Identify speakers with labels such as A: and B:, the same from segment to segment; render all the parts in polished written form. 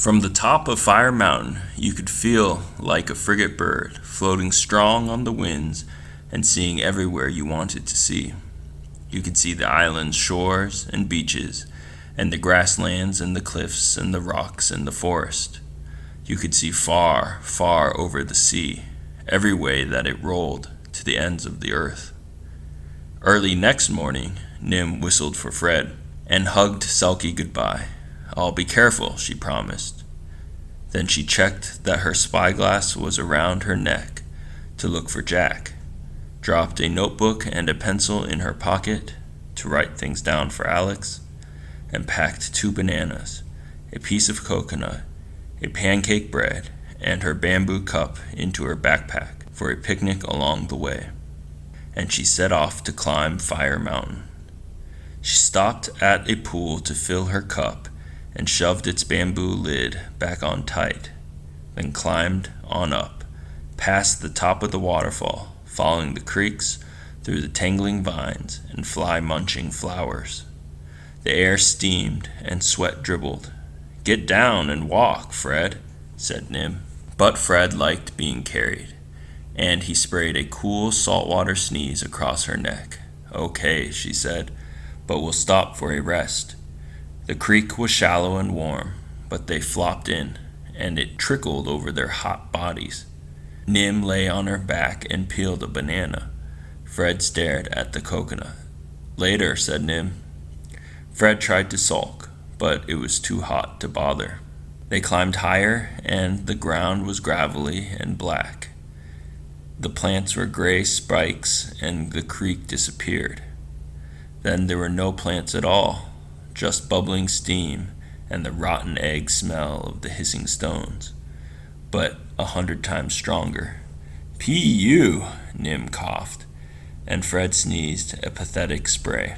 A: From the top of Fire Mountain, you could feel like a frigate bird, floating strong on the winds and seeing everywhere you wanted to see. You could see the island's shores and beaches, and the grasslands and the cliffs and the rocks and the forest. You could see far, far over the sea, every way that it rolled to the ends of the earth. Early next morning, Nim whistled for Fred and hugged Selkie goodbye. "I'll be careful," she promised. Then she checked that her spyglass was around her neck to look for Jack, dropped a notebook and a pencil in her pocket to write things down for Alex, and packed 2 bananas, a piece of coconut, a pancake bread, and her bamboo cup into her backpack for a picnic along the way. And she set off to climb Fire Mountain. She stopped at a pool to fill her cup and shoved its bamboo lid back on tight, then climbed on up, past the top of the waterfall, following the creeks, through the tangling vines and fly-munching flowers. The air steamed and sweat dribbled. "Get down and walk, Fred," said Nim. But Fred liked being carried, and he sprayed a cool saltwater sneeze across her neck. "Okay," she said, "but we'll stop for a rest." The creek was shallow and warm, but they flopped in, and it trickled over their hot bodies. Nim lay on her back and peeled a banana. Fred stared at the coconut. "Later," said Nim. Fred tried to sulk, but it was too hot to bother. They climbed higher, and the ground was gravelly and black. The plants were gray spikes, and the creek disappeared. Then there were no plants at all, just bubbling steam and the rotten egg smell of the hissing stones, but 100 times stronger. "P.U.," Nim coughed, and Fred sneezed a pathetic spray.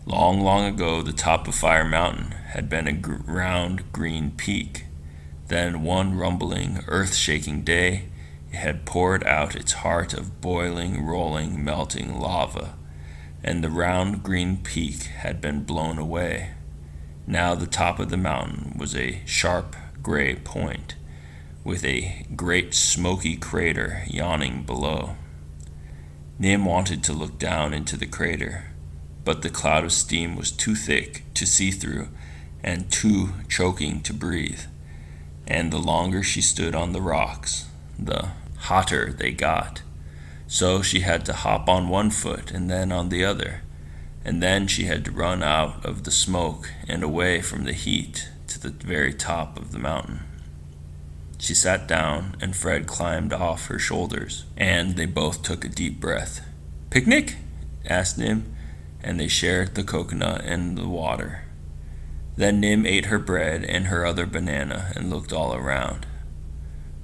A: Long, long ago, the top of Fire Mountain had been a round green peak. Then one rumbling, earth-shaking day, it had poured out its heart of boiling, rolling, melting lava, and the round green peak had been blown away. Now the top of the mountain was a sharp gray point, with a great smoky crater yawning below. Nim wanted to look down into the crater, but the cloud of steam was too thick to see through and too choking to breathe, and the longer she stood on the rocks, the hotter they got. So she had to hop on one foot and then on the other, and then she had to run out of the smoke and away from the heat to the very top of the mountain. She sat down, and Fred climbed off her shoulders, and they both took a deep breath. "Picnic?" asked Nim, and they shared the coconut and the water. Then Nim ate her bread and her other banana and looked all around.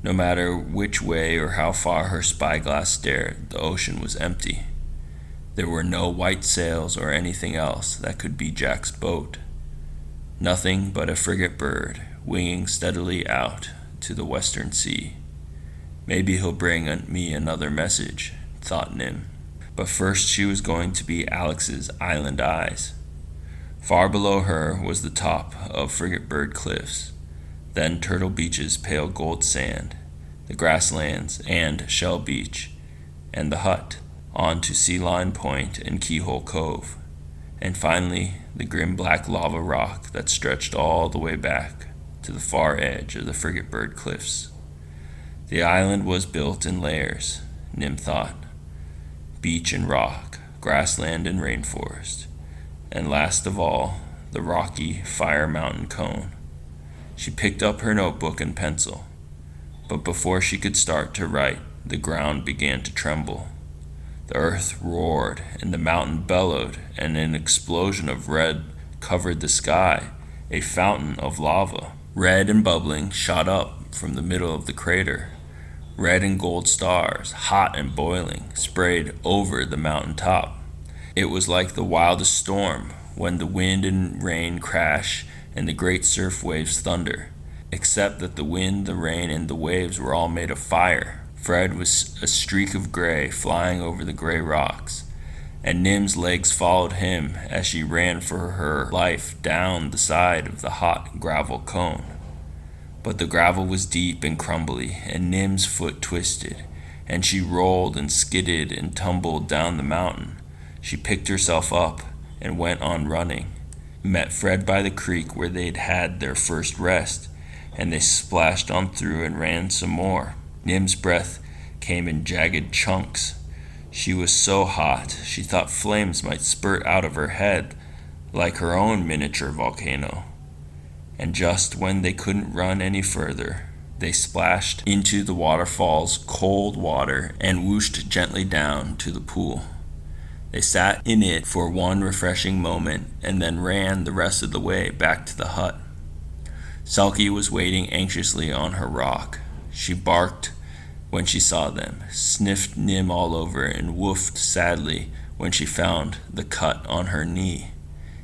A: No matter which way or how far her spyglass stared, the ocean was empty. There were no white sails or anything else that could be Jack's boat. Nothing but a frigate bird winging steadily out to the western sea. "Maybe he'll bring me another message," thought Nim. But first she was going to be Alex's island eyes. Far below her was the top of Frigate Bird Cliffs, then Turtle Beach's pale gold sand, the grasslands and Shell Beach, and the hut, on to Sea Lion Point and Keyhole Cove, and finally the grim black lava rock that stretched all the way back to the far edge of the Frigate Bird Cliffs. The island was built in layers, Nim thought. Beach and rock, grassland and rainforest, and last of all, the rocky Fire Mountain cone. She picked up her notebook and pencil, but before she could start to write, the ground began to tremble. The earth roared, and the mountain bellowed, and an explosion of red covered the sky, a fountain of lava. Red and bubbling, shot up from the middle of the crater. Red and gold stars, hot and boiling, sprayed over the mountain top. It was like the wildest storm, when the wind and rain crash and the great surf waves thunder, except that the wind, the rain, and the waves were all made of fire. Fred was a streak of gray flying over the gray rocks, and Nim's legs followed him as she ran for her life down the side of the hot gravel cone. But the gravel was deep and crumbly, and Nim's foot twisted, and she rolled and skidded and tumbled down the mountain. She picked herself up and went on running, met Fred by the creek where they'd had their first rest, and they splashed on through and ran some more. Nim's breath came in jagged chunks. She was so hot, she thought flames might spurt out of her head, like her own miniature volcano. And just when they couldn't run any further, they splashed into the waterfall's cold water and whooshed gently down to the pool. They sat in it for one refreshing moment and then ran the rest of the way back to the hut. Selkie was waiting anxiously on her rock. She barked when she saw them, sniffed Nim all over, and woofed sadly when she found the cut on her knee.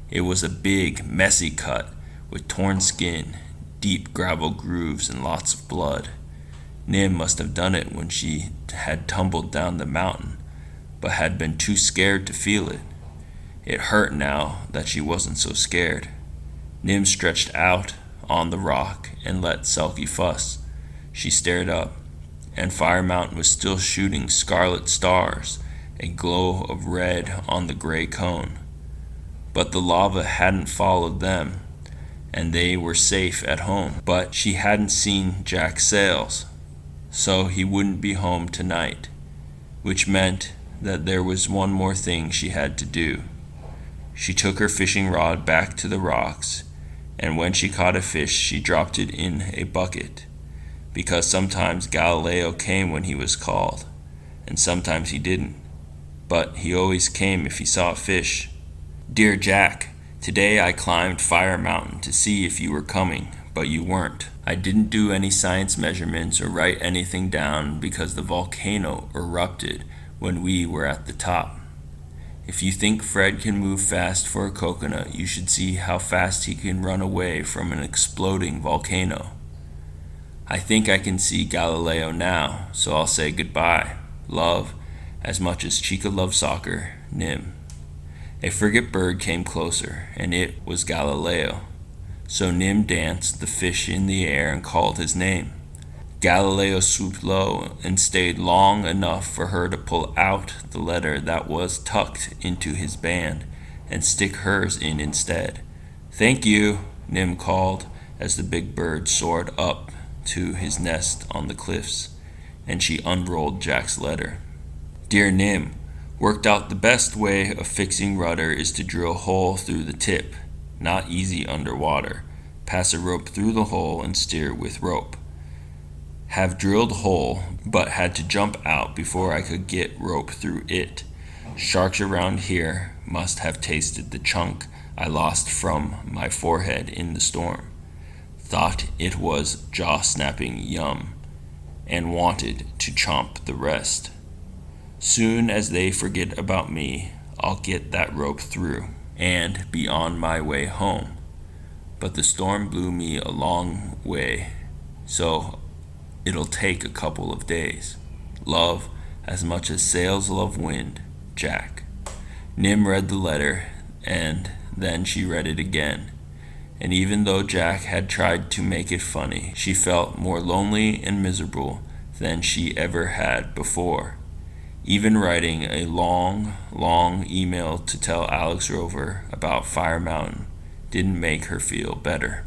A: It was a big, messy cut with torn skin, deep gravel grooves, and lots of blood. Nim must have done it when she had tumbled down the mountain, but had been too scared to feel it. It hurt now that she wasn't so scared. Nim stretched out on the rock and let Selkie fuss. She stared up, and Fire Mountain was still shooting scarlet stars, a glow of red on the gray cone. But the lava hadn't followed them, and they were safe at home. But she hadn't seen Jack's sails, so he wouldn't be home tonight, which meant that there was one more thing she had to do. She took her fishing rod back to the rocks, and when she caught a fish, she dropped it in a bucket, because sometimes Galileo came when he was called, and sometimes he didn't, but he always came if he saw a fish. Dear Jack, today I climbed Fire Mountain to see if you were coming, but you weren't. I didn't do any science measurements or write anything down because the volcano erupted when we were at the top. If you think Fred can move fast for a coconut, you should see how fast he can run away from an exploding volcano. I think I can see Galileo now, so I'll say goodbye. Love, as much as Chica loves soccer, Nim. A frigate bird came closer, and it was Galileo. So Nim danced the fish in the air and called his name. Galileo swooped low and stayed long enough for her to pull out the letter that was tucked into his band and stick hers in instead. Thank you, Nim called as the big bird soared up to his nest on the cliffs, and she unrolled Jack's letter. Dear Nim, worked out the best way of fixing rudder is to drill a hole through the tip, not easy underwater. Pass a rope through the hole and steer with rope. Have drilled hole, but had to jump out before I could get rope through it. Sharks around here must have tasted the chunk I lost from my forehead in the storm. Thought it was jaw-snapping yum, and wanted to chomp the rest. Soon as they forget about me, I'll get that rope through, and be on my way home. But the storm blew me a long way, so it'll take a couple of days. Love, as much as sails love wind, Jack. Nim read the letter, and then she read it again. And even though Jack had tried to make it funny, she felt more lonely and miserable than she ever had before. Even writing a long, long email to tell Alex Rover about Fire Mountain didn't make her feel better.